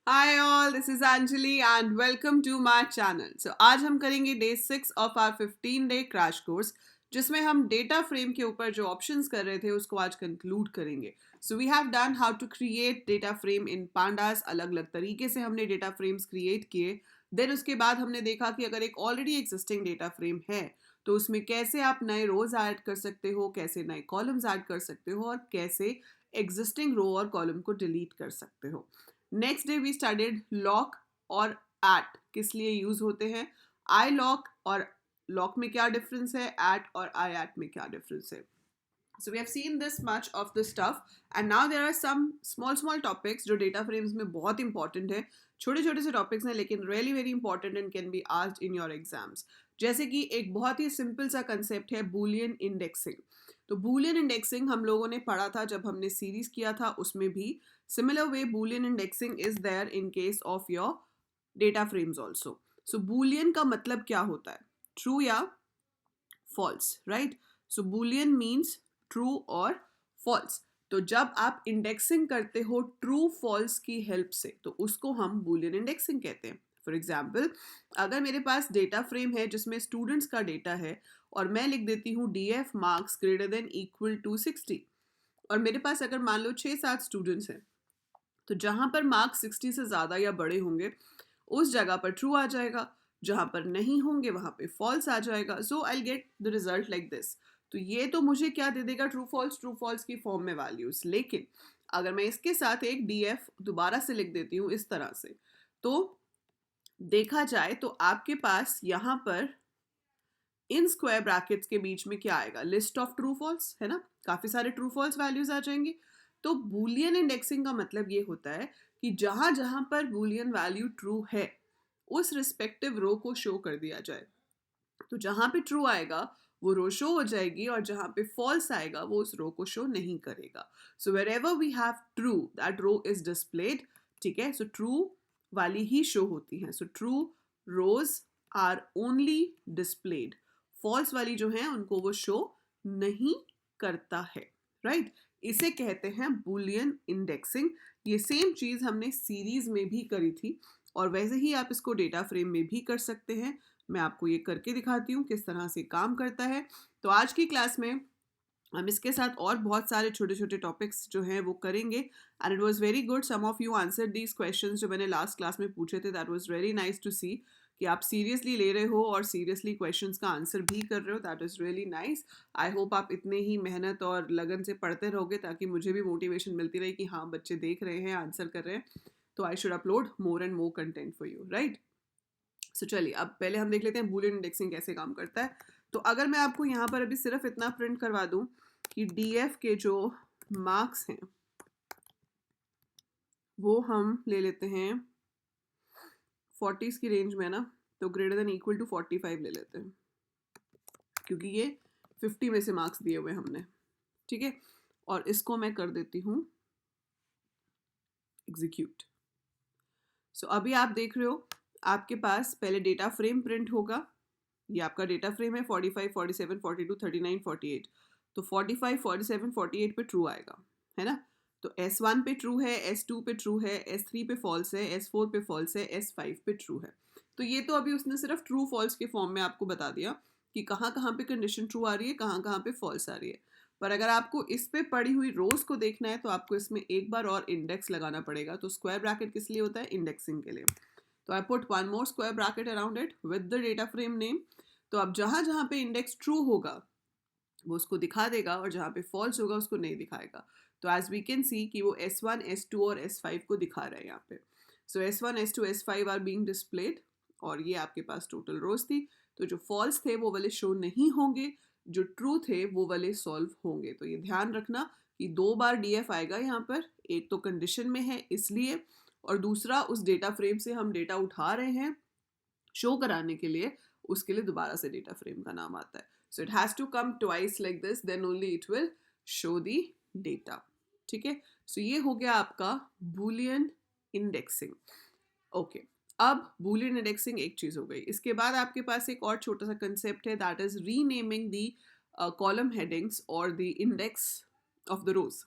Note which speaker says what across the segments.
Speaker 1: Hi all, this is Anjali and welcome to my channel. So आज हम करेंगे day 6 of our 15 day crash course जिसमें हम data frame के ऊपर जो ऑप्शंस कर रहे थे उसको आज कंक्लूड करेंगे. So we have done how to create data frame in pandas. अलग अलग तरीके से हमने डेटा फ्रेम्स क्रिएट किए. देन उसके बाद हमने देखा कि अगर एक ऑलरेडी एग्जिस्टिंग डेटा फ्रेम है तो उसमें कैसे आप नए रोज ऐड कर सकते हो, कैसे नए कॉलम्स ऐड कर सकते हो और कैसे एग्जिस्टिंग रो और कॉलम को डिलीट कर सकते हो. Next day we studied loc और एट किस लिए यूज होते हैं, आई लॉक और लॉक में क्या डिफरेंस है, एट और आई एट में क्या डिफरेंस है. So we have seen this much of the stuff and now there are some small topics जो data frames में बहुत important है. छोटे छोटे से topics हैं लेकिन really very important and can be asked in your exams. जैसे कि एक बहुत ही simple सा concept है boolean indexing. तो boolean indexing हम लोगों ने पढ़ा था जब हमने series किया था, उसमें भी similar way boolean indexing is there in case of your data frames also. So boolean का मतलब क्या होता है, true या false, right? So boolean means true और फॉल्स. तो जब आप इंडेक्सिंग करते हो ट्रू फॉल्स की हेल्प से तो उसको हम बूलियन इंडेक्सिंग कहते हैं. फॉर एग्जाम्पल, अगर मेरे पास डेटा फ्रेम है जिसमें स्टूडेंट्स का डेटा है और मैं लिख देती हूँ D F marks greater than equal to 60 और मेरे पास अगर मान लो 6-7 स्टूडेंट्स हैं तो जहां पर मार्क्स 60 से ज़्यादा या बड़े होंगे उस जगह पर ट्रू आ जाएगा, जहां पर नहीं होंगे वहां पे फॉल्स आ जाएगा. So I get the result like this. तो ये तो मुझे क्या दे देगा, ट्रू फॉल्स की फॉर्म में वैल्यूज. लेकिन अगर मैं इसके साथ एक डी एफ दोबारा से लिख देती हूँ इस तरह से तो देखा जाए तो आपके पास यहां पर इन स्क्वायर ब्रैकेट्स के बीच में क्या आएगा, लिस्ट ऑफ ट्रू फॉल्स है ना, काफी सारे ट्रू फॉल्स वैल्यूज आ जाएंगे. तो बूलियन इंडेक्सिंग का मतलब ये होता है कि जहां जहां पर बूलियन वैल्यू ट्रू है उस रिस्पेक्टिव रो को शो कर दिया जाए. तो जहां पे ट्रू आएगा वो रो शो हो जाएगी और जहां पे फॉल्स आएगा वो उस रो को शो नहीं करेगा. So wherever we have true that row is displayed. ठीक है, सो ट्रू वाली ही शो होती हैं. So true rows are only displayed, false वाली जो है उनको वो शो नहीं करता है. राइट इसे कहते हैं बूलियन इंडेक्सिंग. ये सेम चीज हमने सीरीज में भी करी थी और वैसे ही आप इसको डेटा फ्रेम में भी कर सकते हैं. मैं आपको ये करके दिखाती हूँ किस तरह से काम करता है. तो आज की क्लास में हम इसके साथ और बहुत सारे छोटे छोटे टॉपिक्स जो हैं वो करेंगे. And it was very good, some of you answer these questions जो मैंने लास्ट क्लास में पूछे थे. That was very nice to see कि आप सीरियसली ले रहे हो और सीरियसली क्वेश्चंस का आंसर भी कर रहे हो. That is really nice. I hope आप इतने ही मेहनत और लगन से पढ़ते रहोगे ताकि मुझे भी मोटिवेशन मिलती रहे कि हाँ बच्चे देख रहे हैं, आंसर कर रहे हैं, तो I should upload more and more content for you. Right so चलिए अब पहले हम देख लेते हैं बूलियन इंडेक्सिंग कैसे काम करता है. तो अगर मैं आपको यहाँ पर अभी सिर्फ इतना प्रिंट करवा दूँ कि डीएफ के जो मार्क्स हैं वो हम ले लेते हैं 40s की रेंज में ना, तो ग्रेटर देन इक्वल टू 45 ले लेते हैं क्योंकि ये 50 में से मार्क्स दिए हुए हमने. ठीक है, और इसको मैं कर देती हूँ एग्जीक्यूट. सो अभी आप देख रहे हो आपके पास पहले डेटा फ्रेम प्रिंट होगा. ये आपका डेटा फ्रेम है 45, 47, 42, 39, 48. तो 45, 47, 48 पे ट्रू आएगा है ना. तो S1 पे ट्रू है, S2 पे ट्रू है, S3 पे फॉल्स है, S4 पे फॉल्स है, S5 पे ट्रू है. तो ये तो अभी उसने सिर्फ ट्रू फॉल्स के फॉर्म में आपको बता दिया कि कहाँ कहाँ पे कंडीशन ट्रू आ रही है, कहाँ कहाँ पे फॉल्स आ रही है. पर अगर आपको इस पे पड़ी हुई रोज को देखना है तो आपको इसमें एक बार और इंडेक्स लगाना पड़ेगा. तो स्क्वायर ब्रैकेट किस लिए होता है, इंडेक्सिंग के लिए. तो I put one more square bracket around it with the data frame name. तो अब जहां जहां पे इंडेक्स ट्रू होगा वो उसको दिखा देगा और जहां पे फॉल्स होगा उसको नहीं दिखाएगा. तो एज वी कैन सी कि वो S1, S2 और S5 को दिखा रहे हैं यहाँ पे. सो S1, S2, S5 are being displayed और ये आपके पास टोटल रोज थी. तो जो फॉल्स थे वो वाले शो नहीं होंगे, जो ट्रू थे वो वाले सॉल्व होंगे. तो ये ध्यान रखना कि 2 बार DF आएगा यहाँ पर. एक तो कंडीशन में है इसलिए, और दूसरा उस डेटा फ्रेम से हम डेटा उठा रहे हैं शो कराने के लिए, उसके लिए दोबारा से डेटा फ्रेम का नाम आता है. So it has to come twice like this, then only it will show the data. ठीक है, सो ये हो गया आपका बूलियन इंडेक्सिंग. ओके, अब बूलियन इंडेक्सिंग एक चीज हो गई. इसके बाद आपके पास एक और छोटा सा कंसेप्ट है, that is renaming the column headings और द इंडेक्स ऑफ द रोज.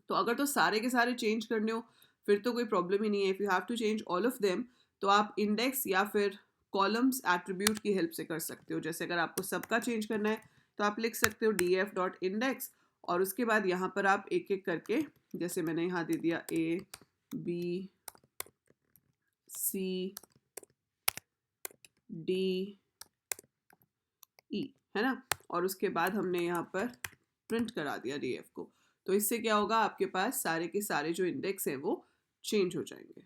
Speaker 1: तो अगर तो सारे के सारे चेंज करने हो फिर तो कोई प्रॉब्लम ही नहीं है. If you have to change all of them तो आप इंडेक्स या फिर कॉलम्स एट्रीब्यूट की हेल्प से कर सकते हो. जैसे अगर आपको सबका चेंज करना है तो आप लिख सकते हो df.index और उसके बाद यहाँ पर आप एक एक करके, जैसे मैंने यहाँ दे दिया A B C D E, है ना, और उसके बाद हमने यहाँ पर प्रिंट करा दिया df को. तो इससे क्या होगा, आपके पास सारे के सारे जो इंडेक्स हैं वो चेंज हो जाएंगे.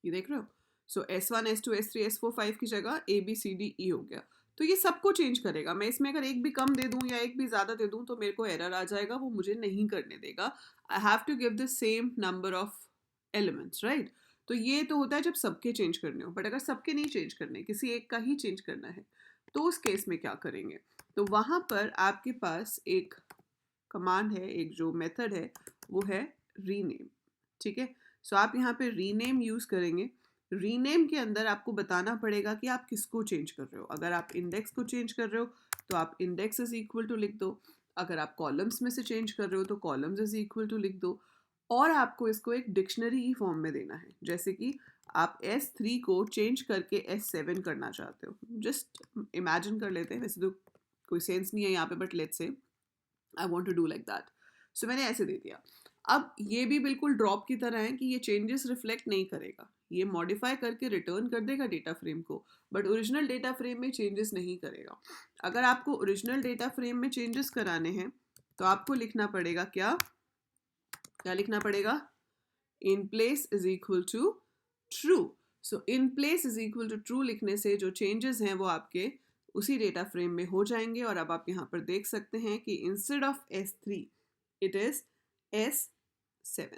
Speaker 1: ये देख रहे हो. सो S1 S2 S3 S4 5 की जगह A B C D E हो गया. तो ये सबको चेंज करेगा. मैं इसमें अगर एक भी कम दे दूं या एक भी ज़्यादा दे दूं तो मेरे को एरर आ जाएगा, वो मुझे नहीं करने देगा. I have to give the same number of elements, right. तो ये तो होता है जब सबके चेंज करने हो. बट अगर सबके नहीं चेंज करने, किसी एक का ही चेंज करना है, तो उस केस में क्या करेंगे. तो वहाँ पर आपके पास एक कमांड है, एक जो मेथड है वो है रीनेम. ठीक है. सो आप यहाँ पे रीनेम यूज़ करेंगे. रीनेम के अंदर आपको बताना पड़ेगा कि आप किसको चेंज कर रहे हो. अगर आप इंडेक्स को चेंज कर रहे हो तो आप इंडेक्स इज इक्वल टू लिख दो. अगर आप कॉलम्स में से चेंज कर रहे हो तो कॉलम्स इज इक्वल टू लिख दो. और आपको इसको एक डिक्शनरी ही फॉर्म में देना है. जैसे कि आप S3 को चेंज करके S7 करना चाहते हो. जस्ट इमेजिन कर लेते हैं, वैसे तो कोई सेंस नहीं है यहाँ पे, but let's say I want to do like that. So मैंने ऐसे दे दिया. अब ये भी बिल्कुल ड्रॉप की तरह है कि ये चेंजेस रिफ्लेक्ट नहीं करेगा. ये मॉडिफाई करके रिटर्न कर देगा डेटा फ्रेम को, बट ओरिजिनल डेटा फ्रेम में चेंजेस नहीं करेगा. अगर आपको ओरिजिनल डेटा फ्रेम में चेंजेस कराने हैं तो आपको लिखना पड़ेगा क्या, क्या लिखना पड़ेगा, in place is equal to true. So in place is equal to true लिखने से जो चेंजेस हैं वो आपके उसी डेटा फ्रेम में हो जाएंगे. और अब आप यहाँ पर देख सकते हैं कि instead of S3 it is S7.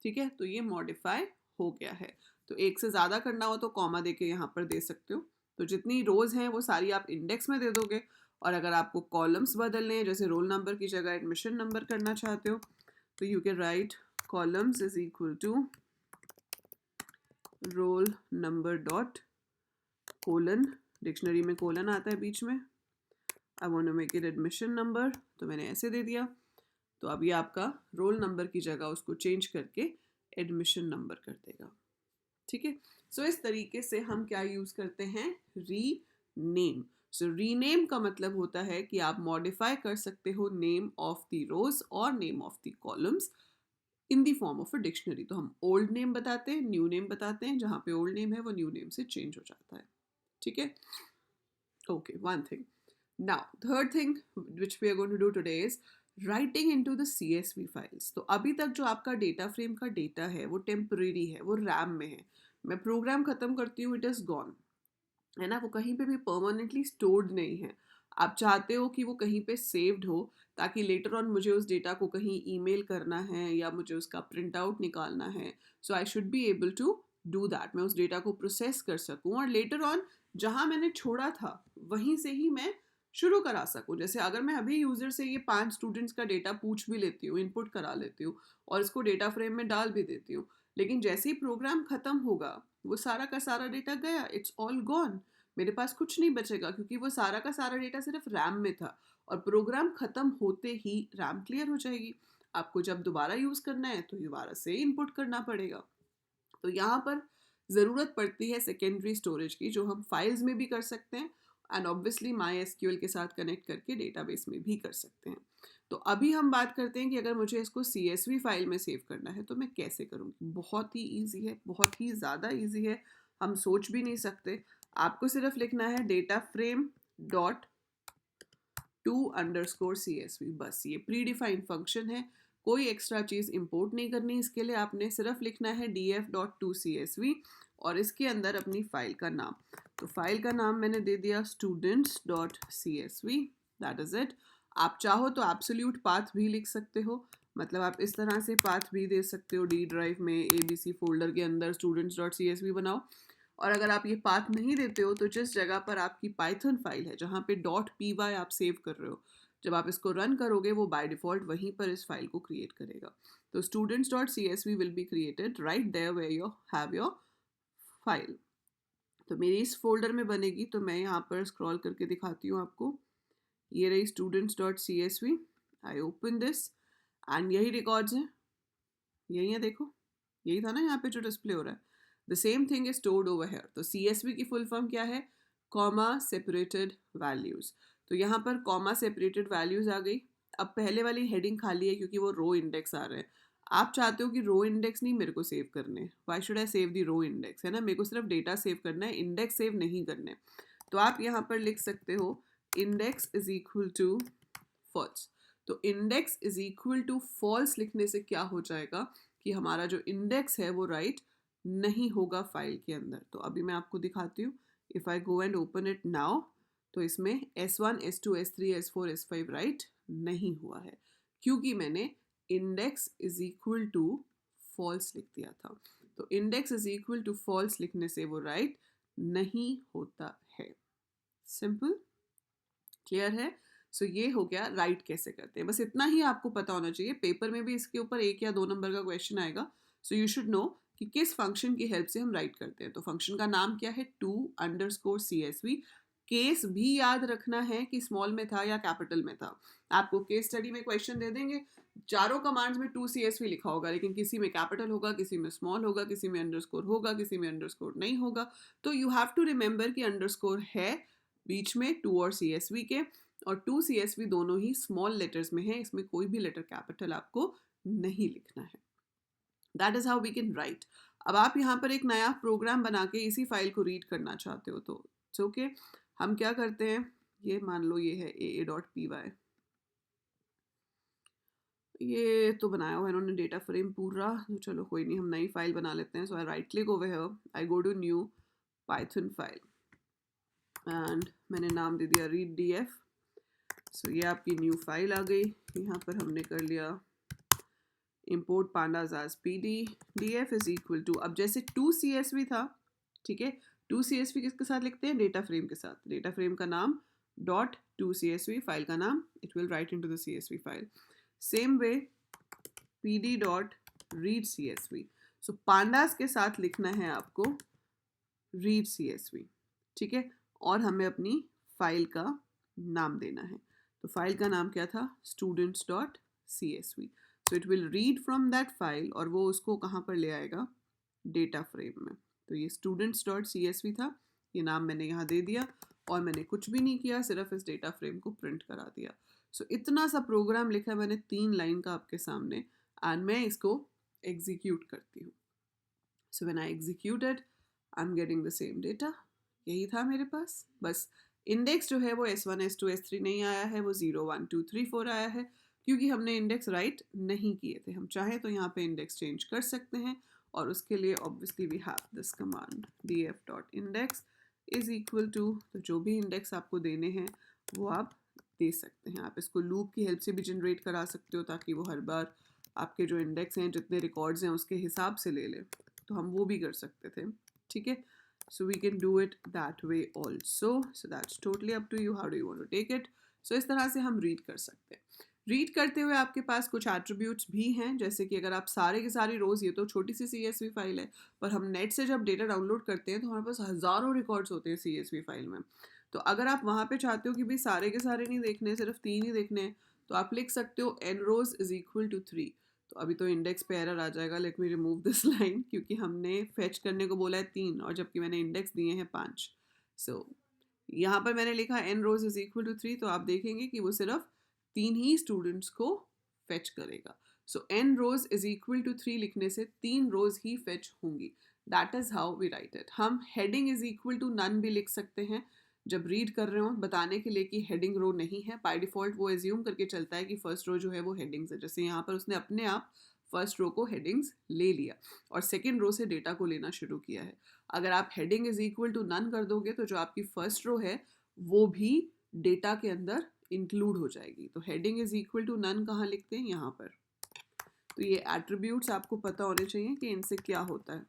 Speaker 1: ठीक है. तो ये मॉडिफाई हो गया है. तो एक से ज़्यादा करना हो तो कॉमा दे के यहाँ पर दे सकते हो. तो जितनी रोज हैं वो सारी आप इंडेक्स में दे दोगे. और अगर आपको कॉलम्स बदलने हैं, जैसे रोल नंबर की जगह एडमिशन नंबर करना चाहते हो, तो you can write columns is equal to roll number dot colon, dictionary में कोलन आता है बीच में. I want to make it admission number, तो मैंने ऐसे दे दिया. तो अब ये आपका रोल नंबर की जगह उसको चेंज करके एडमिशन नंबर कर देगा. ठीक है. सो इस तरीके से हम क्या यूज़ करते हैं, रीनेम. सो रीनेम का मतलब होता है कि आप मॉडिफाई कर सकते हो नेम ऑफ द रोज और name of the columns in the form of a dictionary. तो हम ओल्ड नेम बताते हैं, न्यू नेम बताते हैं. जहाँ पे ओल्ड नेम है वो न्यू नेम से चेंज हो जाता है. ठीक है. Okay, one thing. Now, third thing which we are going to do today is writing into the CSV files. तो अभी तक जो आपका डेटा फ्रेम का डेटा है वो टेम्परेरी है, वो रैम में है. मैं प्रोग्राम खत्म करती हूँ, इट इज़ गॉन, है ना. वो कहीं पे भी परमानेंटली स्टोर्ड नहीं है. आप चाहते हो कि वो कहीं पे सेव्ड हो, ताकि लेटर ऑन मुझे उस डेटा को कहीं ईमेल करना है या मुझे उसका प्रिंट आउट निकालना है. So I should be able to do that. मैं उस डेटा को प्रोसेस कर सकूँ और लेटर ऑन जहाँ मैंने छोड़ा था वहीं से ही मैं शुरू करा सकूँ. जैसे अगर मैं अभी यूज़र से ये 5 स्टूडेंट्स का डेटा पूछ भी लेती हूँ, इनपुट करा लेती हूँ और इसको डेटा फ्रेम में डाल भी देती हूँ, लेकिन जैसे ही प्रोग्राम ख़त्म होगा वो सारा का सारा डेटा गया, इट्स ऑल गॉन. मेरे पास कुछ नहीं बचेगा क्योंकि वो सारा का सारा डेटा सिर्फ रैम में था और प्रोग्राम ख़त्म होते ही रैम क्लियर हो जाएगी. आपको जब दोबारा यूज़ करना है तो दोबारा से इनपुट करना पड़ेगा. तो यहाँ पर ज़रूरत पड़ती है सेकेंडरी स्टोरेज की, जो हम फाइल्स में भी कर सकते हैं एंड ऑब्वियसली MySQL के साथ कनेक्ट करके डेटाबेस में भी कर सकते हैं. तो अभी हम बात करते हैं कि अगर मुझे इसको CSV फाइल में सेव करना है तो मैं कैसे करूँगी. बहुत ही ईजी है, बहुत ही ज़्यादा ईजी है, हम सोच भी नहीं सकते. आपको सिर्फ लिखना है डेटा फ्रेम डॉट to_CSV. बस ये प्री डिफाइंड फंक्शन है, कोई एक्स्ट्रा चीज़ इंपोर्ट नहीं करनी. इसके लिए आपने सिर्फ लिखना है df.to_CSV और इसके अंदर अपनी फाइल का नाम. तो फाइल का नाम मैंने दे दिया students.csv. That is it. आप चाहो तो एब्सोल्यूट पाथ भी लिख सकते हो, मतलब आप इस तरह से पाथ भी दे सकते हो, D ड्राइव में ABC फोल्डर के अंदर students.csv बनाओ. और अगर आप ये पाथ नहीं देते हो तो जिस जगह पर आपकी पाइथन फाइल है जहाँ पे .py आप सेव कर रहे हो, जब आप इसको रन करोगे वो बाय डिफ़ॉल्ट वहीं पर इस फाइल को क्रिएट करेगा. तो students.csv will be created right there where you have your file. तो मेरी इस फोल्डर में बनेगी. तो मैं यहाँ पर स्क्रॉल करके दिखाती हूँ आपको. ये रही students.csv. I open this and यही रिकॉर्ड्स हैं. यही है, देखो यही था ना यहाँ पे जो डिस्प्ले हो रहा है। The same thing is stored over here. तो CSV की फुल फॉर्म क्या है? Comma separated values. तो यहाँ पर कॉमा सेपरेटेड वैल्यूज आ गई। अब पहले वाली हेडिंग खाली है क्योंकि वो रो इंडेक्स आ रहे हैं। आप चाहते हो कि रो इंडेक्स नहीं मेरे को सेव करने, why should I save the row index, है ना, मेरे को सिर्फ डेटा सेव करना है, इंडेक्स सेव नहीं करने। तो आप यहाँ पर लिख सकते हो index is equal to false. तो index is equal to false लिखने से क्या हो जाएगा कि हमारा जो इंडेक्स है वो राइट नहीं होगा फाइल के अंदर। तो अभी मैं आपको दिखाती हूँ। If I go and open it now, तो इसमें S1 S2 S3 S4 S5 right नहीं हुआ है क्योंकि मैंने index is equal to false लिख दिया था। तो index is equal to false लिखने से वो राइट नहीं होता है। सिंपल, क्लियर है? सो ये हो गया राइट कैसे करते हैं। बस इतना ही आपको पता होना चाहिए। पेपर में भी इसके ऊपर 1 या 2 नंबर का क्वेश्चन आएगा। सो यू शुड नो कि किस फंक्शन की हेल्प से हम राइट करते हैं। तो फंक्शन का नाम क्या है? to_CSV। केस भी याद रखना है कि स्मॉल में था या कैपिटल में था। आपको केस स्टडी में क्वेश्चन दे देंगे, चारों कमांड्स में to_CSV लिखा होगा, लेकिन किसी में कैपिटल होगा, किसी में स्मॉल होगा, किसी में अंडरस्कोर होगा, किसी में अंडरस्कोर नहीं होगा। तो यू हैव टू रिमेंबर कि अंडरस्कोर है बीच में टू और CSV के, और to_CSV दोनों ही स्मॉल लेटर्स में है, इसमें कोई भी लेटर कैपिटल आपको नहीं लिखना है। That is how we can write. अब आप यहाँ पर एक नया प्रोग्राम बना के इसी फाइल को रीड करना चाहते हो तो इट्स ओके। हम क्या करते हैं, ये मान लो ये है AA.py, ये तो बनाया हुआ है इन्होंने डेटा फ्रेम पूरा, तो चलो कोई नहीं, हम नई फाइल बना लेते हैं। So I right click over here, I go to new Python file and मैंने नाम दे दिया readdf। सो ये आपकी न्यू फाइल आ गई। यहाँ पर हमने कर लिया import pandas as pd df is equal to, अब जैसे to_CSV था, ठीक है, to_CSV किसके साथ लिखते हैं? डेटा फ्रेम के साथ। डेटा फ्रेम का नाम .to_CSV, फाइल का नाम it will write into the CSV file. Same way pd.read_CSV, so pandas के साथ लिखना है आपको read CSV, ठीक है, और हमें अपनी फाइल का नाम देना है। तो फाइल का नाम क्या था? students.csv। So it will read from that file और वो उसको कहाँ पर ले आएगा? डेटा फ्रेम में। तो ये students.csv था, ये नाम मैंने यहाँ दे दिया और मैंने कुछ भी नहीं किया, सिर्फ इस डेटा फ्रेम को प्रिंट करा दिया। सो इतना सा प्रोग्राम लिखा है मैंने 3 लाइन का आपके सामने, एंड मैं इसको एग्जीक्यूट करती हूँ। So when I executed I am getting the same data. यही था मेरे पास। बस इंडेक्स जो है वो S1 S2 S3 नहीं आया है, वो 0 1 2 3 4 आया है क्योंकि हमने इंडेक्स राइट नहीं किए थे। हम चाहें तो यहाँ पे इंडेक्स चेंज कर सकते हैं और उसके लिए obviously we have this command df.index is equal to, तो जो भी इंडेक्स आपको देने हैं वो आप दे सकते हैं। आप इसको लूप की हेल्प से भी जनरेट करा सकते हो ताकि वो हर बार आपके जो इंडेक्स हैं, जितने रिकॉर्ड्स हैं, उसके हिसाब से ले ले। तो हम वो भी कर सकते थे, ठीक है। So we can do it that way also. So that's totally up to you. How do you want to take it? So इस तरह से हम रीड कर सकते हैं। रीड करते हुए आपके पास कुछ एट्रीब्यूट्स भी हैं, जैसे कि अगर आप सारे के सारी रोज, ये तो छोटी सी CSV फाइल है, पर हम नेट से जब डेटा डाउनलोड करते हैं तो हमारे पास हज़ारों रिकॉर्ड्स होते हैं CSV फाइल में। तो अगर आप वहाँ पे चाहते हो कि भाई सारे के सारे नहीं देखने, सिर्फ 3 ही देखने हैं, तो आप लिख सकते हो nrows इज इक्वल टू 3। तो अभी तो इंडेक्स पे एरर आ जाएगा, let me remove this line, क्योंकि हमने फेच करने को बोला है 3 और जबकि मैंने इंडेक्स दिए हैं 5। सो यहाँ पर मैंने लिखा nrows इज इक्वल टू 3, तो आप देखेंगे कि वो सिर्फ 3 ही स्टूडेंट्स को फेच करेगा। So nrows is equal to 3 लिखने से 3 रोज ही फेच होंगी। That is how we write it. हम heading is equal to none भी लिख सकते हैं जब रीड कर रहे हो, बताने के लिए कि हेडिंग रो नहीं है। बाय डिफॉल्ट वो एज्यूम करके चलता है कि फर्स्ट रो जो है वो हेडिंग्स है, जैसे यहाँ पर उसने अपने आप फर्स्ट रो को हेडिंग्स ले लिया और सेकेंड रो से डेटा को लेना शुरू किया है। अगर आप heading is equal to none कर दोगे तो जो आपकी फर्स्ट रो है वो भी डेटा के अंदर इंक्लूड हो जाएगी। तो heading is equal to none कहाँ लिखते हैं? यहाँ पर। तो ये एट्रीब्यूट्स आपको पता होने चाहिए कि इनसे क्या होता है,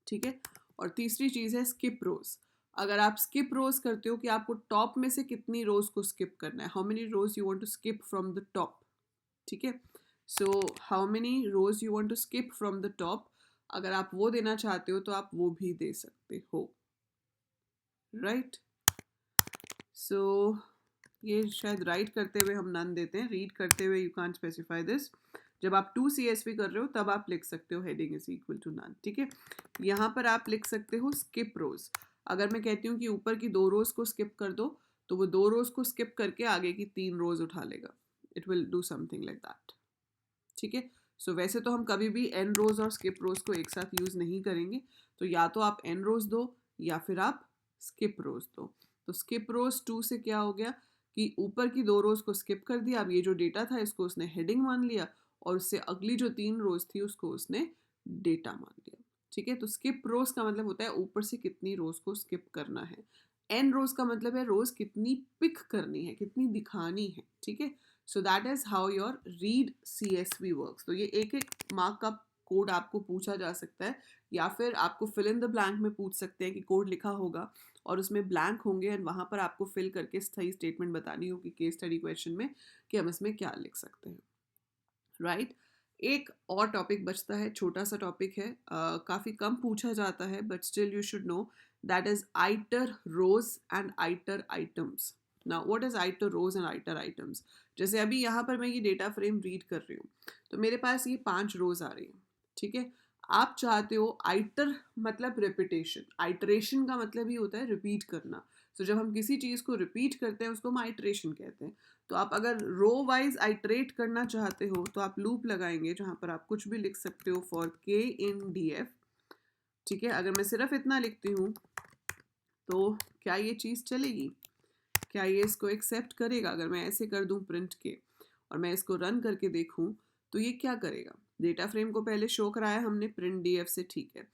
Speaker 1: ठीक है। और तीसरी चीज़ है स्किप रोज। अगर आप स्किप रोज करते हो कि आपको टॉप में से कितनी रोज को स्किप करना है, how many rows you want to skip from the top, ठीक है। So how many rows you want to skip from the top, अगर आप वो देना चाहते हो तो आप वो भी दे सकते हो, राइट। सो ये शायद राइट करते हुए हम नन देते हैं, रीड करते हुए यू कांट स्पेसिफाई दिस। जब आप 2 CSV कर रहे हो तब आप लिख सकते हो heading is equal to none, ठीक है। यहाँ पर आप लिख सकते हो स्किप रोज। अगर मैं कहती हूँ कि ऊपर की 2 रोज को स्किप कर दो तो वो 2 रोज को स्किप करके आगे की 3 रोज उठा लेगा। It will do something like that, ठीक है। सो वैसे तो हम कभी भी एन रोज और स्किप रोज को एक साथ यूज नहीं करेंगे, तो या तो आप एन रोज दो या फिर आप स्किप रोज दो। तो स्किप रोज 2 से क्या हो गया कि ऊपर की 2 रोज को स्किप कर दिया, अब ये जो डेटा था इसको उसने हेडिंग मान लिया और उससे अगली जो 3 रोज थी उसको उसने डेटा मान लिया, ठीक है। तो स्किप रोज का मतलब होता है ऊपर से कितनी रोज को स्किप करना है। एन रोज का मतलब है रोज कितनी पिक करनी है, कितनी दिखानी है, ठीक है। So that is how your read CSV works. तो ये एक एक मार्क का कोड आपको पूछा जा सकता है, या फिर आपको फिल इन द ब्लैंक में पूछ सकते हैं कि कोड लिखा होगा और उसमें ब्लैंक होंगे एंड वहाँ पर आपको फिल करके सही स्टेटमेंट बतानी होगी केस स्टडी क्वेश्चन में कि हम इसमें क्या लिख सकते हैं, राइट। एक और टॉपिक बचता है, छोटा सा टॉपिक है, काफ़ी कम पूछा जाता है but still you should know, that is iter rows and iter items. Now what is iter rows and iter items? जैसे अभी यहाँ पर मैं ये डेटा फ्रेम रीड कर रही हूँ तो मेरे पास ये 5 रोज आ रही हैं, ठीक है। आप चाहते हो आइटर मतलब रिपीटेशन, आइटरेशन का मतलब ही होता है रिपीट करना। तो जब हम किसी चीज़ को रिपीट करते हैं उसको हम आइटरेशन कहते हैं। तो आप अगर रो वाइज आइटरेट करना चाहते हो तो आप लूप लगाएंगे जहां पर आप कुछ भी लिख सकते हो फॉर के इन DF, ठीक है। अगर मैं सिर्फ इतना लिखती हूँ तो क्या ये चीज़ चलेगी? क्या ये इसको एक्सेप्ट करेगा? अगर मैं ऐसे कर दूं प्रिंट के और मैं इसको रन करके देखूं तो ये क्या करेगा? डेटा फ्रेम को पहले शो कराया हमने प्रिंट DF से, ठीक है।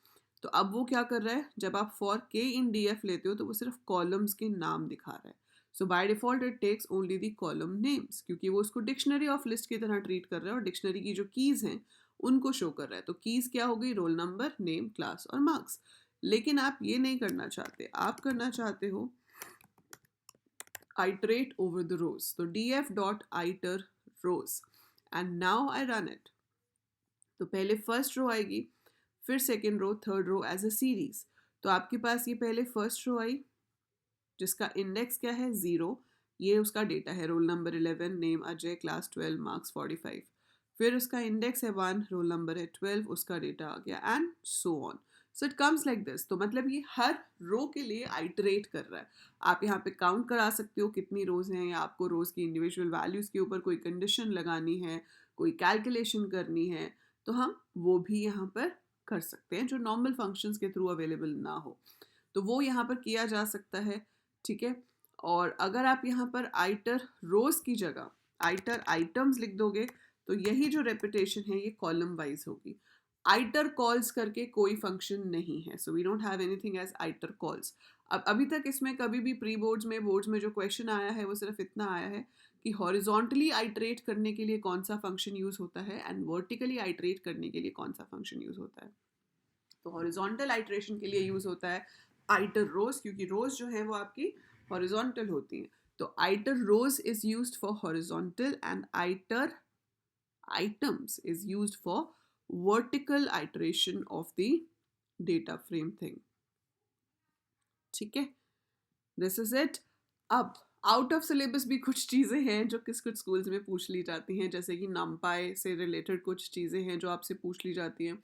Speaker 1: तो अब वो क्या कर रहा है, जब आप फॉर के इन DF लेते हो तो वो सिर्फ कॉलम्स के नाम दिखा रहा है। So by default it takes only the column names, क्योंकि वो उसको डिक्शनरी ऑफ लिस्ट की तरह ट्रीट कर रहा है और डिक्शनरी की जो कीज हैं उनको शो कर रहा है। तो कीज क्या हो गई? रोल नंबर, नेम, क्लास और मार्क्स। लेकिन आप ये नहीं करना चाहते, आप करना चाहते हो iterate over the rows. So df dot iter rows and now I run it. तो पहले फर्स्ट रो आएगी, फिर second row, third row as a series. तो आपके पास ये पहले फर्स्ट रो आई जिसका इंडेक्स क्या है? 0। ये उसका डेटा है, roll number 11, name Ajay, class 12, marks 45। फिर उसका इंडेक्स है 1, रोल नंबर है 12, उसका डेटा आ गया and so on. So it comes like this. तो मतलब ये हर रो के लिए आइटरेट कर रहा है। आप यहाँ पे काउंट करा सकते हो कितनी रोज हैं, या आपको रोज की इंडिविजुअल वैल्यूज के ऊपर कोई कंडीशन लगानी है, कोई कैलकुलेशन करनी है, तो हम वो भी यहाँ पर कर सकते हैं जो नॉर्मल फंक्शंस के थ्रू अवेलेबल ना हो, तो वो यहाँ पर किया जा सकता है, ठीक है। और अगर आप यहाँ पर आइटर रोज की जगह आइटर आइटम्स लिख दोगे तो यही जो रेपिटेशन है ये कॉलम वाइज होगी। आइटर कॉल्स करके कोई फंक्शन नहीं है, so we don't have anything as iter calls. अब अभी तक इसमें कभी भी प्री बोर्ड्स में जो क्वेश्चन आया है वो सिर्फ इतना आया है कि हॉरिजॉन्टली आइटरेट करने के लिए कौन सा फंक्शन यूज होता है एंड वर्टिकली आइटरेट करने के लिए कौन सा फंक्शन यूज होता है। तो हॉरिजॉन्टल आइटरेशन के लिए यूज होता है आइटर रोज, क्योंकि रोज जो है वो आपकी हॉरिजॉन्टल होती हैं। तो iter rows is used for horizontal and iter items is used for vertical iteration of the data frame thing, ठीक है। This is it. अब आउट ऑफ सिलेबस भी कुछ चीज़ें हैं जो कुछ स्कूल्स में पूछ ली जाती हैं, जैसे कि numpy से रिलेटेड कुछ चीज़ें हैं जो आपसे पूछ ली जाती हैं।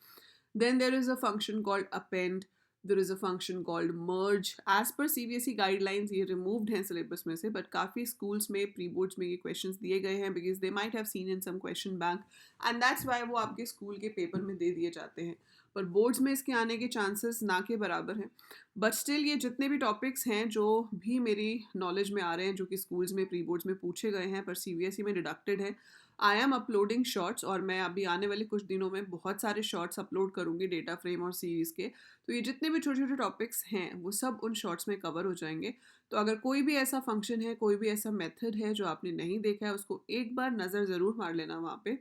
Speaker 1: Then there is a function called append, there is a function called merge. As per CBSE guidelines ये रिमूव्ड हैं सिलेबस में से, बट काफ़ी स्कूल्स में प्री बोर्ड्स में ये क्वेश्चंस दिए गए हैं because they might have seen in some question bank and that's why वो आपके स्कूल के पेपर में दे दिए जाते हैं, पर बोर्ड्स में इसके आने के चांसेस ना के बराबर हैं। बट स्टिल ये जितने भी टॉपिक्स हैं जो भी मेरी नॉलेज में आ रहे हैं जो कि स्कूल्स में प्री बोर्ड्स में पूछे गए हैं पर CBSE में डिडक्टेड है, आई एम अपलोडिंग शॉर्ट्स और मैं अभी आने वाले कुछ दिनों में बहुत सारे शॉर्ट्स अपलोड करूँगी डेटा फ्रेम और सीरीज़ के। तो ये जितने भी छोटे छोटे टॉपिक्स हैं वो सब उन शॉर्ट्स में कवर हो जाएंगे। तो अगर कोई भी ऐसा फंक्शन है, कोई भी ऐसा मेथड है जो आपने नहीं देखा है, उसको एक बार नज़र ज़रूर मार लेना वहाँ पे,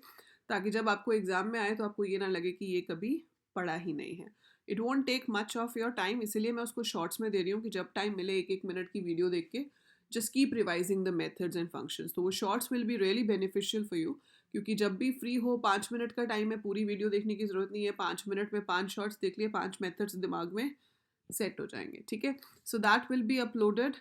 Speaker 1: ताकि जब आपको एग्ज़ाम में आए तो आपको ये ना लगे कि ये कभी पढ़ा ही नहीं है। It won't take much of your time, इसीलिए मैं उसको शॉर्ट्स में दे रही हूँ कि जब टाइम मिले 1-1 मिनट की वीडियो देख के just keep revising the methods and functions. तो वो shorts will be really beneficial for you, क्योंकि जब भी फ्री हो 5 मिनट का टाइम है, पूरी वीडियो देखने की ज़रूरत नहीं है, 5 मिनट में 5 शॉर्ट्स देख लिए, 5 मेथड्स दिमाग में सेट हो जाएंगे, ठीक है। So that will be uploaded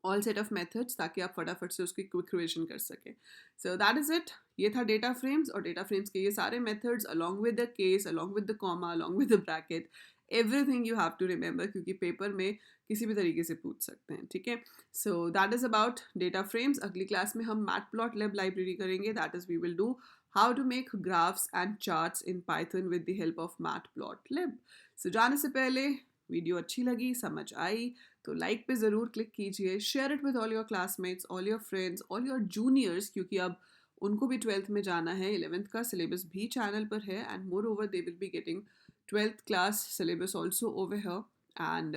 Speaker 1: all set of methods, ताकि आप फटाफट से उसकी क्विक रिविजन कर सकें. So that is it. ये था डेटा फ्रेम्स, और डेटा फ्रेम्स के ये सारे methods along with the case, along with the comma, along with the bracket, everything you have to remember, क्योंकि पेपर में किसी भी तरीके से पूछ सकते हैं. ठीक है. So that is about data frames. अगली क्लास में हम मैटप्लॉटलिब लाइब्रेरी करेंगे. That is we will do how to make graphs and charts in Python with the help of Matplotlib. So जाने से पहले, वीडियो अच्छी लगी, समझ आई, तो लाइक पे ज़रूर क्लिक कीजिए. Share it with all your classmates, all your friends, all your juniors, क्योंकि अब उनको भी 12th में जाना है. 11th का सिलेबस भी चैनल पर है, and more over they will be getting 12th class syllabus also over here, and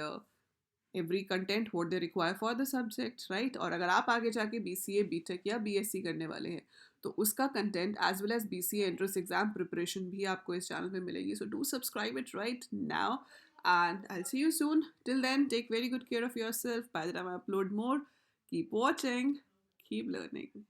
Speaker 1: every content what they require for the subject, right? और अगर आप आगे जाके BCA, BTech या BSc करने वाले हैं, तो उसका content as well as BCA entrance exam preparation भी आपको इस चैनल पे मिलेगी. So do subscribe it right now, and I'll see you soon. Till then, take very good care of yourself. By the time I upload more, keep watching, keep learning.